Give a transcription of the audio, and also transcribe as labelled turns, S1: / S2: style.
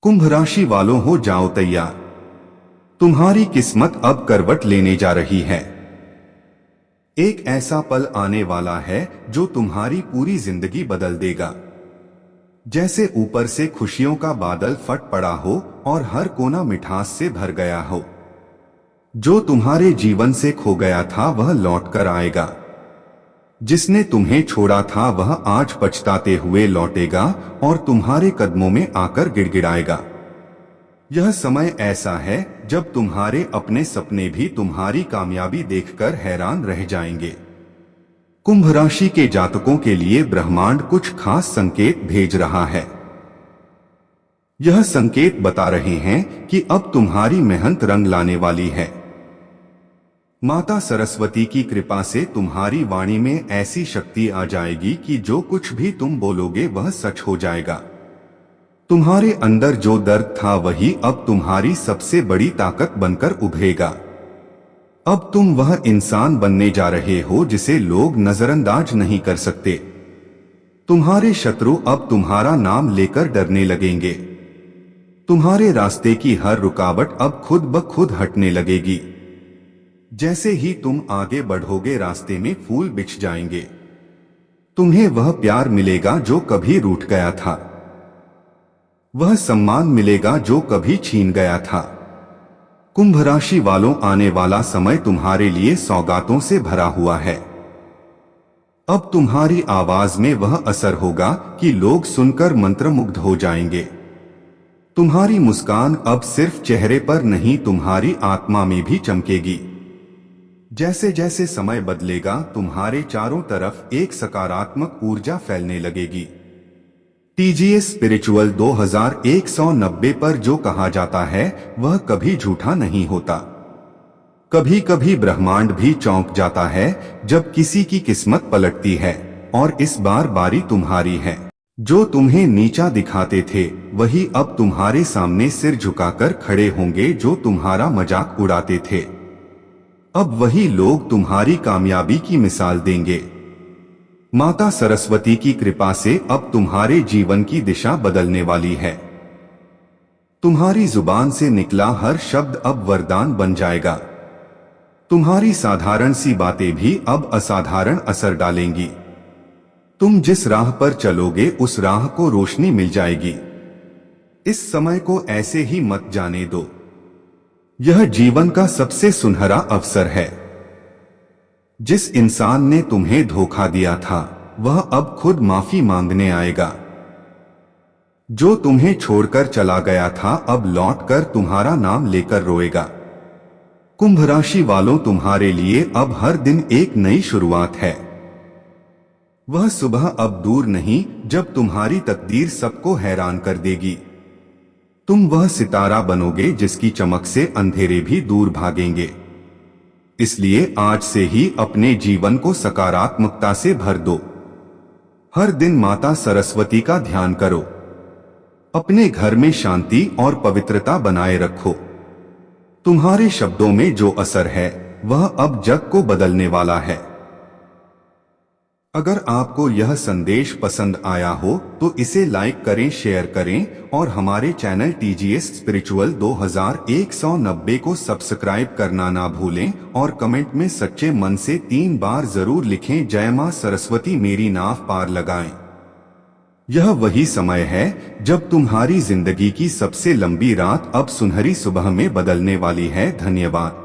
S1: कुंभ राशि वालों हो जाओ तैयार। तुम्हारी किस्मत अब करवट लेने जा रही है। एक ऐसा पल आने वाला है जो तुम्हारी पूरी जिंदगी बदल देगा। जैसे ऊपर से खुशियों का बादल फट पड़ा हो और हर कोना मिठास से भर गया हो। जो तुम्हारे जीवन से खो गया था वह लौट कर आएगा। जिसने तुम्हें छोड़ा था वह आज पछताते हुए लौटेगा और तुम्हारे कदमों में आकर गिड़गिड़ाएगा। यह समय ऐसा है जब तुम्हारे अपने सपने भी तुम्हारी कामयाबी देखकर हैरान रह जाएंगे। कुंभ राशि के जातकों के लिए ब्रह्मांड कुछ खास संकेत भेज रहा है। यह संकेत बता रहे हैं कि अब तुम्हारी मेहनत रंग लाने वाली है। माता सरस्वती की कृपा से तुम्हारी वाणी में ऐसी शक्ति आ जाएगी कि जो कुछ भी तुम बोलोगे वह सच हो जाएगा। तुम्हारे अंदर जो दर्द था वही अब तुम्हारी सबसे बड़ी ताकत बनकर उभरेगा। अब तुम वह इंसान बनने जा रहे हो जिसे लोग नजरअंदाज नहीं कर सकते। तुम्हारे शत्रु अब तुम्हारा नाम लेकर डरने लगेंगे। तुम्हारे रास्ते की हर रुकावट अब खुद ब खुद हटने लगेगी। जैसे ही तुम आगे बढ़ोगे रास्ते में फूल बिछ जाएंगे। तुम्हें वह प्यार मिलेगा जो कभी रूठ गया था। वह सम्मान मिलेगा जो कभी छीन गया था। कुंभ राशि वालों, आने वाला समय तुम्हारे लिए सौगातों से भरा हुआ है। अब तुम्हारी आवाज में वह असर होगा कि लोग सुनकर मंत्रमुग्ध हो जाएंगे। तुम्हारी मुस्कान अब सिर्फ चेहरे पर नहीं तुम्हारी आत्मा में भी चमकेगी। जैसे जैसे समय बदलेगा तुम्हारे चारों तरफ एक सकारात्मक ऊर्जा फैलने लगेगी। टीजीएस स्पिरिचुअल 2190 पर जो कहा जाता है वह कभी झूठा नहीं होता। कभी कभी ब्रह्मांड भी चौंक जाता है जब किसी की किस्मत पलटती है और इस बार बारी तुम्हारी है। जो तुम्हें नीचा दिखाते थे वही अब तुम्हारे सामने सिर झुकाकर खड़े होंगे। जो तुम्हारा मजाक उड़ाते थे अब वही लोग तुम्हारी कामयाबी की मिसाल देंगे। माता सरस्वती की कृपा से अब तुम्हारे जीवन की दिशा बदलने वाली है। तुम्हारी जुबान से निकला हर शब्द अब वरदान बन जाएगा। तुम्हारी साधारण सी बातें भी अब असाधारण असर डालेंगी। तुम जिस राह पर चलोगे उस राह को रोशनी मिल जाएगी। इस समय को ऐसे ही मत जाने दो। यह जीवन का सबसे सुनहरा अवसर है। जिस इंसान ने तुम्हें धोखा दिया था वह अब खुद माफी मांगने आएगा। जो तुम्हें छोड़कर चला गया था अब लौटकर तुम्हारा नाम लेकर रोएगा। कुंभ राशि वालों, तुम्हारे लिए अब हर दिन एक नई शुरुआत है। वह सुबह अब दूर नहीं जब तुम्हारी तकदीर सबको हैरान कर देगी। तुम वह सितारा बनोगे जिसकी चमक से अंधेरे भी दूर भागेंगे। इसलिए आज से ही अपने जीवन को सकारात्मकता से भर दो। हर दिन माता सरस्वती का ध्यान करो। अपने घर में शांति और पवित्रता बनाए रखो। तुम्हारे शब्दों में जो असर है वह अब जग को बदलने वाला है। अगर आपको यह संदेश पसंद आया हो तो इसे लाइक करें, शेयर करें और हमारे चैनल टीजीएस स्पिरिचुअल 2190 को सब्सक्राइब करना ना भूलें और कमेंट में सच्चे मन से 3 बार जरूर लिखें, जय मां सरस्वती मेरी नाव पार लगाएं। यह वही समय है जब तुम्हारी जिंदगी की सबसे लंबी रात अब सुनहरी सुबह में बदलने वाली है। धन्यवाद।